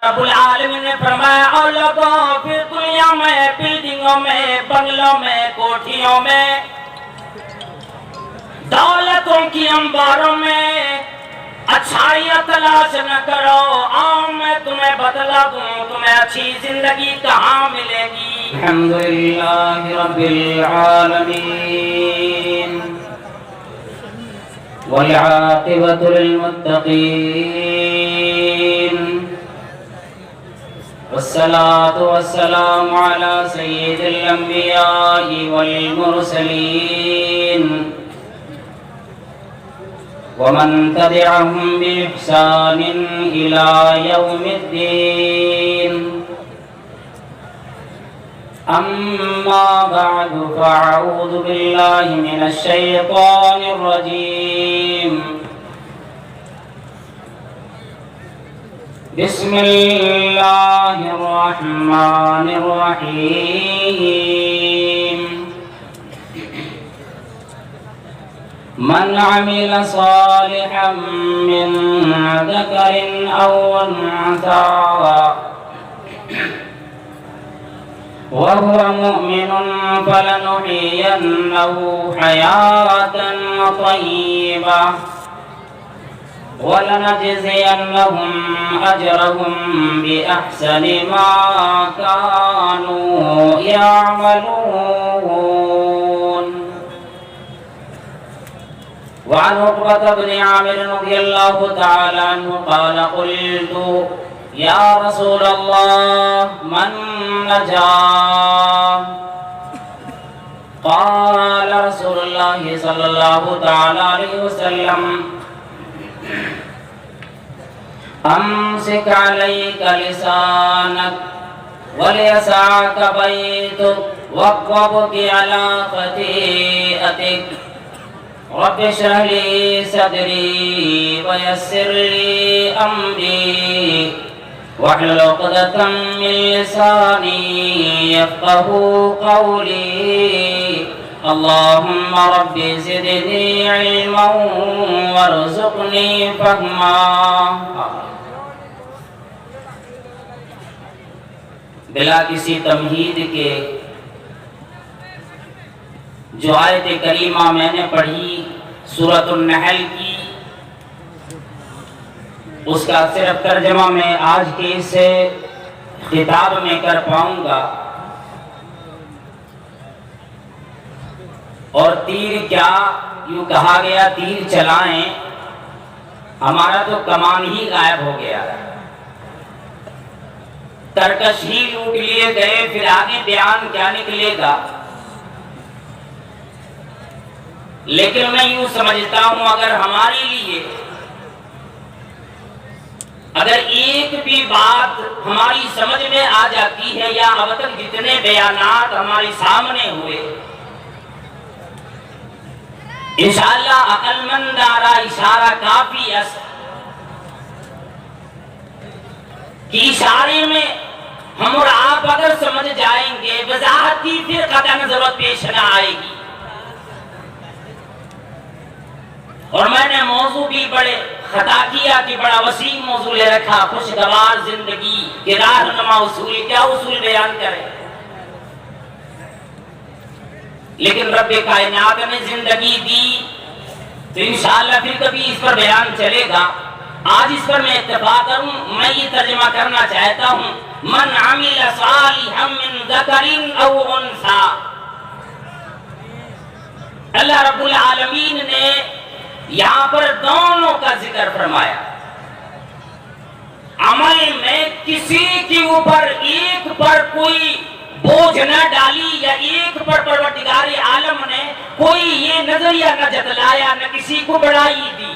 رب العالمین نے فرمایا اور لوگوں پھر دنیا میں بلڈنگوں میں بنگلوں میں کوٹھیوں میں دولتوں کی انباروں میں اچھائیاں تلاش نہ کرو، آؤ میں تمہیں بتلا دوں تمہیں اچھی زندگی کہاں ملے گی۔ الحمدللہ رب العالمین والعاقبۃ للمتقین والصلاة والسلام على سید الانبیاء والمرسلین ومن تبعهم بإحسان إلى يوم الدين أما بعد فأعوذ بالله من الشيطان الرجيم بسم الله الرحمن الرحيم من عمل صالحا من ذكر أو أنثى وهو مؤمن فلنحيينه حياة طيبة ولنجزينهم أجرهم بأحسن ما كانوا يعملون وعن عقبة بن عامر رضي الله تعالى عنه قال قلت يا رسول الله من نجا؟ قال رسول الله صلى الله تعالى عليه وسلم أمسك عليك لسانك وليسعك بيتك واقبض على خطيئتك رب اشرح لي صدري ويسر لي أمري واحلل عقدة من لساني يفقهوا قولي اللهم رب زدني علما وارزقني فهما۔ بلا کسی تمہید کے جو آیت کریمہ میں نے پڑھی سورۃ النحل کی، اس کا صرف ترجمہ میں آج کے اس خطاب میں کر پاؤں گا۔ اور تیر کیا، یوں کہا گیا تیر چلائیں، ہمارا تو کمان ہی غائب ہو گیا، ترکش ہی لوٹ لیے گئے، پھر آگے بیان کیا نکلے گا۔ لیکن میں یوں سمجھتا ہوں اگر ہمارے لیے اگر ایک بھی بات ہماری سمجھ میں آ جاتی ہے، یا اب تک جتنے بیانات ہمارے سامنے ہوئے، انشاءاللہ عقل مندارہ اشارہ کافی ہے کہ اشارے میں ہم اور آپ اگر سمجھ جائیں گے وضاحت کی پھر قطعاً ضرورت پیش نہ آئے گی۔ اور میں نے موضوع بھی بڑے خطا کیا کہ بڑا وسیع موضوع لے رکھا، خوشگوار زندگی کے راہنما اصول، کیا اصول بیان کریں۔ لیکن رب کائنات نے زندگی دی تو انشاءاللہ پھر کبھی اس پر بیان چلے گا۔ آج اس پر میں اتفاق کروں، میں یہ ترجمہ کرنا چاہتا ہوں من عمل صالحا من ذکر او انثى۔ اللہ رب العالمین نے یہاں پر دونوں کا ذکر فرمایا۔ عمل میں کسی کے اوپر ایک پر کوئی بوجھ نہ ڈالی، یا ایک پر پروردگار عالم نے کوئی یہ نظریہ نہ جتلایا، نہ کسی کو بڑائی دی۔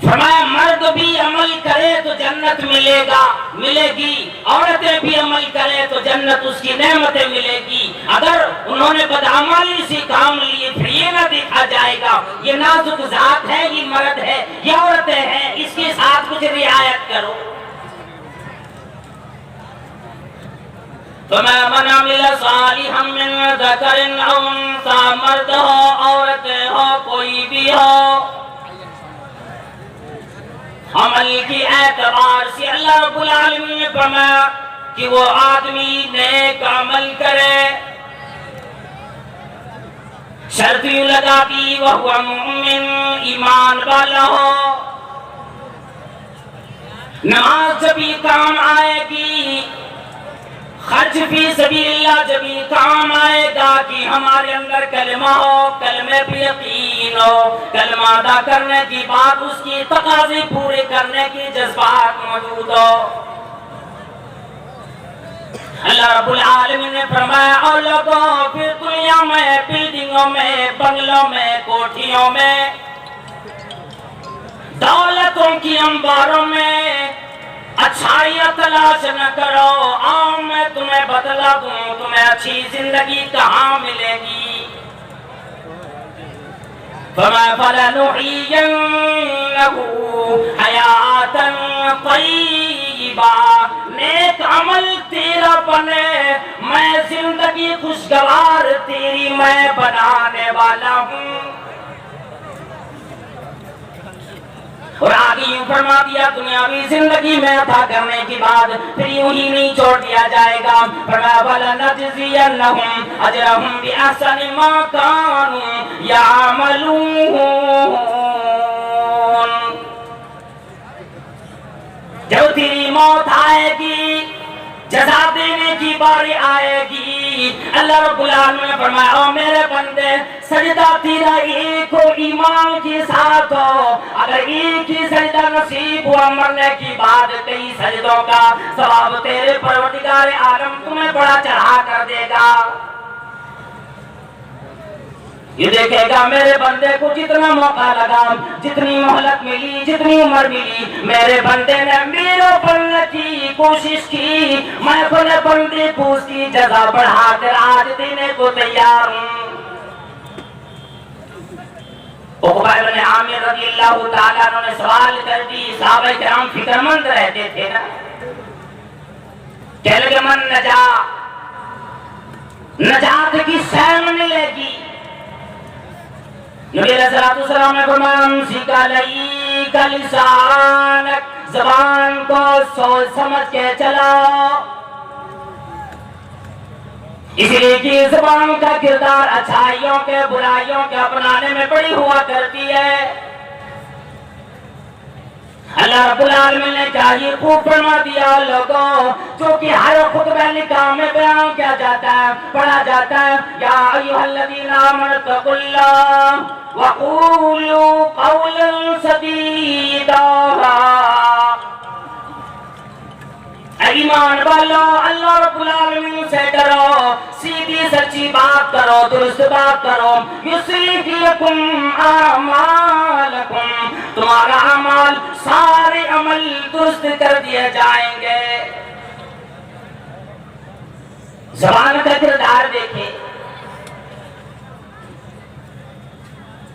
فرمایا مرد بھی عمل کرے تو جنت ملے گی، عورتیں بھی عمل کرے تو جنت اس کی نعمتیں ملے گی۔ اگر انہوں نے بدعملی سے کام لیے پھر یہ نہ دیکھا جائے گا یہ نازک ذات ہے، یہ مرد ہے، یہ عورتیں ہیں، اس کے ساتھ کچھ رعایت کرو۔ فَمَا مَنْ عَمِلَ صَالِحًا مِّن ذَكَرٍ أَوْ أُنثَىٰ، مرد ہو عورتیں ہو کوئی بھی ہو، عمل کی اعتبار سے اللہ رب العالمین نے فرمایا کہ وہ آدمی نیک عمل کرے، شرط یوں لگا دی وہو مومن، ایمان والا ہو، نماز جب یہ کام آئے گی، خرچ فی سبیل اللہ جب یہ کام آئے گا کہ ہمارے اندر کلمہ ہو، کلمے پہ یقین ہو، کلمہ ادا کرنے کی بات اس کی تقاضے پورے کرنے کی جذبات موجود ہو۔ اللہ رب العالمین نے فرمایا اور لوگوں پھر دنیا میں بلڈنگوں میں بنگلوں میں کوٹھیوں میں دولتوں کی انباروں میں اچھائیاں تلاش نہ کرو، آؤ میں تمہیں بتلا دوں تمہیں اچھی زندگی کہاں ملے گی۔ فَلَنُحْيِيَنَّهُ حَيَاةً طَيِّبَةً، نیک عمل تیرا بنے، میں زندگی خوشگوار تیری میں بنانے والا ہوں۔ اور آگے یوں فرما دیا دنیاوی زندگی میں عطا کرنے کے بعد پھر یوں ہی نہیں چھوڑ دیا جائے گا، فرمایا وَلَنَجْزِيَنَّهُمْ أَجْرَهُمْ بِأَحْسَنِ مَا كَانُوا يَعْمَلُونَ۔ جب تیری موت آئے گی، جزا دینے کی باری آئے گی، اللہ رب العالمین نے فرمایا او میرے بندے سجدہ تیرا ایک ہو، ایمان کے ساتھ ہو، اگر ایک ہی سجدہ نصیب ہوا مرنے کی بعد کئی سجدوں کا ثواب تیرے پروردگار عالم تمہیں بڑا چڑھا کر دے گا۔ یہ دیکھے گا میرے بندے کو جتنا موقع لگا، جتنی مہلت ملی، جتنی عمر ملی، میرے بندے نے میرے بننے کی کوشش کی، میں اپنے بندے کو اس کی جزا بڑھا کر آج دینے کو تیار ہوں۔ عقبہ بن عامر رضی اللہ تعالیٰ عنہ نے سوال کر دی، صحابہ کرام فکر مند رہتے تھے نا، کہہ لگے من نجات کی سیر ملے گی۔ نبی علیہ السلام نے فرمایا امسک علیک لسانک، زبان کو سوچ سمجھ کے چلاؤ، اس لیے کہ زبان کا کردار اچھائیوں کے برائیوں کے اپنانے میں بڑی ہوا کرتی ہے۔ اللہ رب العالمین نے چاہیے خوب فرما دیا لوگوں، جو کہ ہر خطبہ نکاح میں بیان کیا جاتا ہے، پڑھا جاتا ہے، یا ایھا الذین آمنوا اتقوا اللہ وقولوا قولا سدیدا، ایمان والو اللہ رب العالمین سے ڈرو، سیدھی سچی بات کرو، درست بات کرو، یصلح لکم اعمالکم، تمہارا اعمال سارے عمل درست کر دیے جائیں گے۔ زبان کا کردار دیکھیں،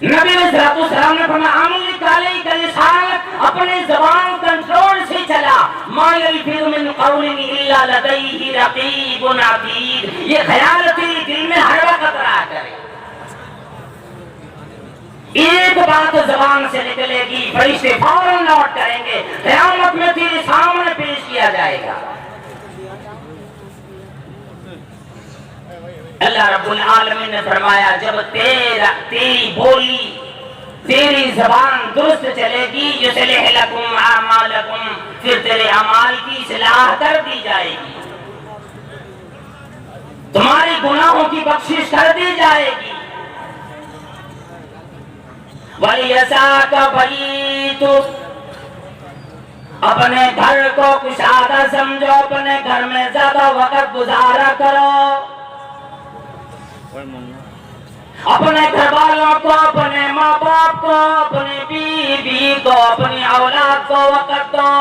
نبی علیہ السلام نے فرمایا عمل نکالے کا لسان، اپنے زبان کنٹرول سے چلا، ما یلفظ من قول الا لدیہ رقیب عتید، یہ خیال تیرے دل میں ہر وقت رہا کرے، ایک بات زبان سے نکلے گی فرشتے فوراً نوٹ کریں گے، قیامت میں تیرے سامنے پیش کیا جائے گا۔ اللہ رب العالمین نے فرمایا جب تیری بولی، تیری زبان درست چلے گی، یصلح لکم اعمالکم، پھر تیرے اعمال کی اصلاح کر دی جائے گی، تمہارے گناہوں کی بخشش کر دی جائے گی۔ وَلِيَسَعْكَ بَيْتُكَ، اپنے گھر کو کشادہ سمجھو، اپنے گھر میں زیادہ وقت گزارا کرو، اپنے گھر والوں کو، اپنے ماں باپ کو، اپنی بیوی کو، اپنی اولاد کو وقت دو۔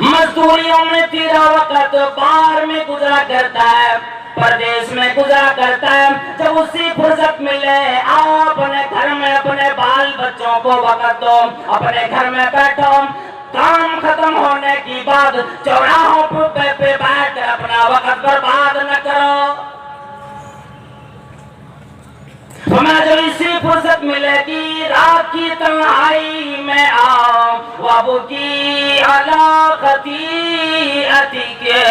مزدوریوں میں تیرا وقت باہر میں گزرا کرتا ہے، پردیس میں گزرا کرتا ہے، جب اسی فرصت ملے آؤ اپنے گھر میں اپنے بال بچوں کو وقت دو، اپنے گھر میں بیٹھو، کام ختم ہونے کی بعد چوراہوں پہ بیٹھ کر اپنا وقت برباد نہ کرو۔ فرمایا جو اسی فرصت ملے گی رات کی تنہائی میں وابو کی علا خطیئتی کے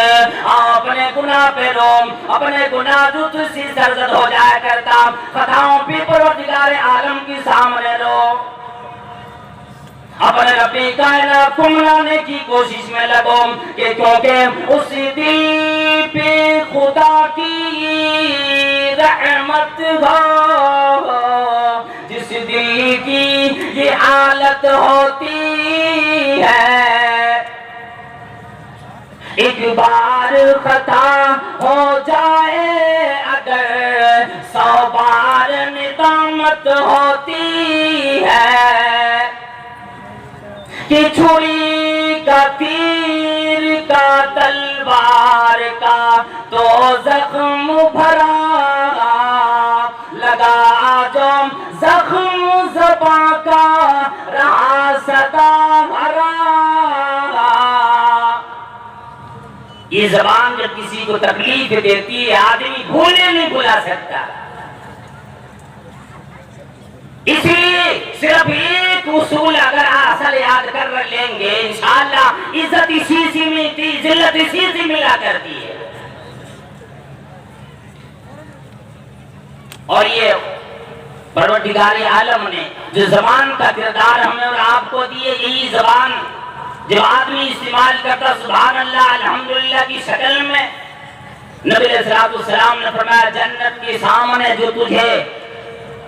اپنے گناہ پہ رو، اپنے گناہ جو تجھ سے سرزد ہو جایا کرتا، خطاؤں پہ پروردگار عالم کی سامنے رو، اپنے ربی کائنات کو منانے کی کوشش میں لگو، کہ کیونکہ اس دل پہ خدا کی رحمت ہو، جس دل کی یہ حالت ہوتی ہے، ایک بار خطا ہو جائے اگر 100 بار ندامت ہوتی ہے، کہ چھری کا تیر کا تلوار کا تو زخم بھرا لگا، جو زخم زباں کا رہا صدا بھرا۔ یہ زبان جب کسی کو تکلیف دیتی ہے آدمی بھولے نہیں بھلا سکتا، اس لیے صرف ایک اصول اگر اصل یاد کر لیں گے انشاءاللہ عزت اسی سے ملتی، ذلت اسی سے ملا کرتی ہے۔ اور یہ پروردگار عالم نے جو زبان کا کردار ہمیں اور آپ کو دیے، یہی زبان جو آدمی استعمال کرتا سبحان اللہ الحمدللہ کی شکل میں، نبی علیہ السلام نے فرمایا جنت کے سامنے جو تجھے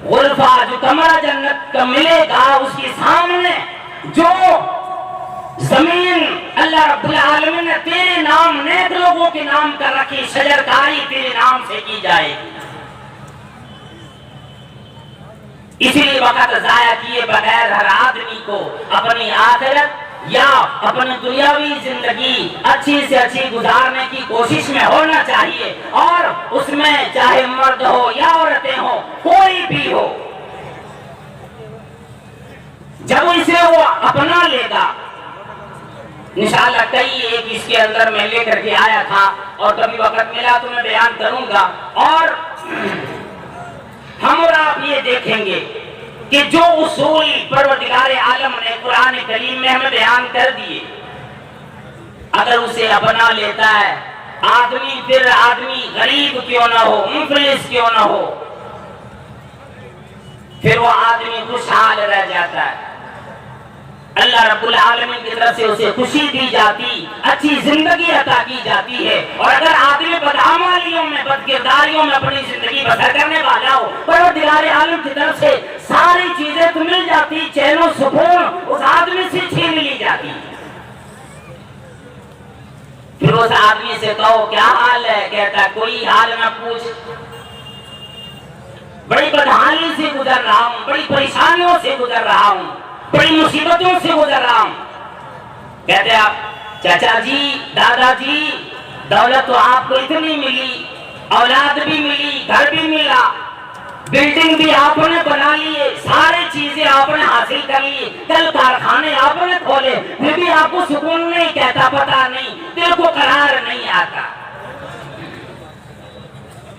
غرفہ جو کمرہ جنت کا ملے گا، اس کے سامنے جو زمین اللہ رب العالمین نے تیرے نام نیک لوگوں کے نام کر رکھی، شجرکاری تیرے نام سے کی جائے گی۔ اسی لیے وقت ضائع کیے بغیر ہر آدمی کو اپنی آخرت یا اپنی دنیاوی زندگی اچھی سے اچھی گزارنے کی کوشش میں ہونا چاہیے، اور اس میں چاہے مرد ہو یا عورتیں ہو، کوئی بھی ہو، جب اسے وہ اپنا لے گا انشاءاللہ کئی ایک اس کے اندر میں لے کر کے آیا تھا، اور کبھی وقت ملا تو میں بیان کروں گا، اور ہم اور آپ یہ دیکھیں گے کہ جو اصول پروردگار عالم نے قرآن کریم میں ہمیں بیان کر دیے، اگر اسے اپنا لیتا ہے آدمی، پھر آدمی غریب کیوں نہ ہو، مفلس کیوں نہ ہو، پھر وہ آدمی خوشحال رہ جاتا ہے، اللہ رب العالمین کی طرف سے اسے خوشی دی جاتی، اچھی زندگی عطا کی جاتی ہے۔ اور اگر آدمی بدعمالیوں میں، بدکرداریوں میں اپنی زندگی بسر کرنے والا ہو، پروردگار عالم کی طرف سے ساری چیزیں تو مل جاتی، چین و سکون اس آدمی سے چھین لی جاتی۔ پھر اس آدمی سے کہو کیا حال ہے، کہتا ہے کوئی حال نہ پوچھ، بڑی بدحالی سے گزر رہا ہوں، بڑی پریشانیوں سے گزر رہا ہوں، بڑی مصیبتوں سے گزر رہا ہوں۔ کہتے آپ چچا جی، دادا جی، دولت تو آپ کو اتنی ملی، اولاد بھی ملی، گھر بھی ملا، بلڈنگ بھی آپ نے بنا لیے، سارے چیزیں آپ نے حاصل کر لی، کل کارخانے آپ نے کھولے، پھر بھی آپ کو سکون نہیں، کہتا پتا نہیں، دل کو قرار نہیں آتا۔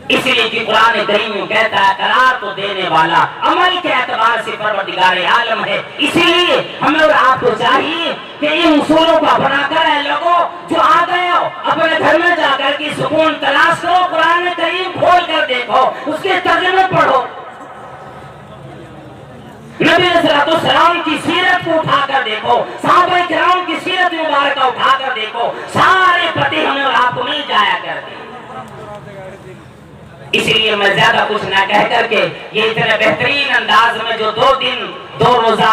اس لیے کہ قرآن کریم کہتا ہے قرار تو دینے والا عمل کے اعتبار سے پروردگار عالم ہے۔ اسی لیے ہمیں اور آپ کو چاہیے کہ ان اصولوں کو اپنا کر اے لوگوں جو آ گئے ہو اپنے گھر میں جا کر کے سکون تلاش کرو، قرآن کریم کھول کر دیکھو، اس کے ترجمے پڑھو، نبی علیہ السلام کی سیرت کو اٹھا کر دیکھو، صحابہ کرام کی سیرت مبارکہ اٹھا کر دیکھو، سارے پتے ہمیں اور آپ کو مل جایا کرتے۔ اسی لیے میں زیادہ کچھ نہ کہہ کر کے یہ اتنے بہترین انداز میں جو 2 دن 2 روزہ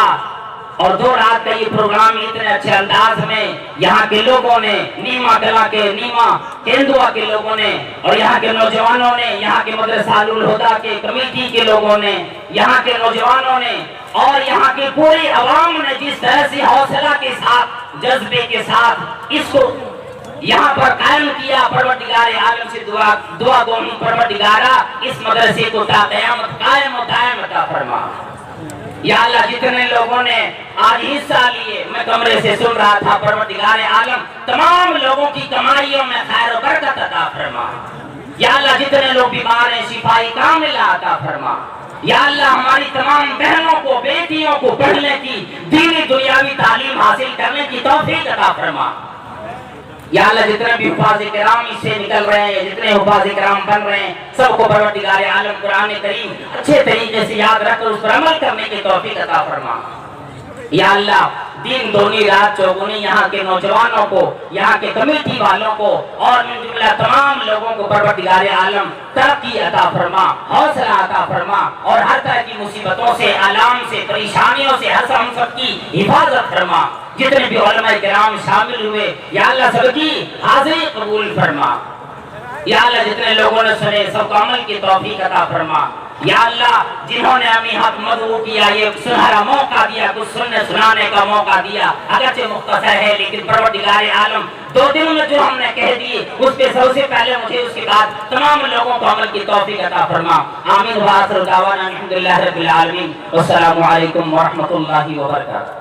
اور 2 رات کا یہ پروگرام اتنے اچھے انداز میں یہاں کے لوگوں نے، نیما کلا کے، نیما کیندوا کے لوگوں نے، اور یہاں کے نوجوانوں نے، یہاں کے مدرسہ الہدیٰ کے کمیٹی کے لوگوں نے، یہاں کے نوجوانوں نے اور یہاں کی پوری عوام نے جس طرح سے حوصلہ کے ساتھ، جذبے کے ساتھ اس کو یہاں پر قائم کیا، پروردگار عالم سے دعا گو ہوں پروردگارا اس مدرسے کو تا قیامت قائم و دائم عطا فرما۔ یا اللہ جتنے لوگوں نے آج حصہ لیے، میں کمرے سے سن رہا تھا، پروردگار عالم تمام لوگوں کی کمائیوں میں خیر و برکت عطا فرما۔ یا اللہ جتنے لوگ بیمار ہیں شفائی کاملہ عطا فرما۔ یا اللہ ہماری تمام بہنوں کو بیٹیوں کو پڑھنے کی دینی دنیاوی تعلیم حاصل کرنے کی توفیق عطا فرما یا اللہ جتنے بھی حفاظ کرام اس سے نکل رہے ہیں جتنے حفاظ کرام بن رہے ہیں سب کو پروردگار عالم قرآن کریم اچھے طریقے سے یاد رکھ کر اس پر عمل کرنے کی توفیق عطا فرما یا اللہ دن دونی رات چوگنی یہاں کے نوجوانوں کو یہاں کے کمیٹی والوں کو اور من جملہ تمام لوگوں کو پروردگار عالم ترقی عطا فرما حوصلہ عطا فرما اور ہر طرح کی مصیبتوں سے آلام سے پریشانیوں سے ہم سب کی حفاظت فرما جتنے بھی علماء کرام شامل ہوئے یا اللہ سب کی حاضری قبول فرما یا اللہ جتنے لوگوں نے سنے سب کو عمل کی توفیق عطا فرما یا اللہ جنہوں نے ہمیں حق مدعو کیا یہ سنہرا موقع دیا کچھ سننے سنانے کا موقع دیا اگرچہ مختصر ہے لیکن پروردگار عالم 2 دنوں میں جو ہم نے کہہ دیے اس پہ سب سے پہلے مجھے اس کے بعد تمام لوگوں کو عمل کی توفیق عطا فرما آمین وآخر دعوانا الحمدللہ رب العالمین والسلام علیکم ورحمۃ اللہ وبرکاتہ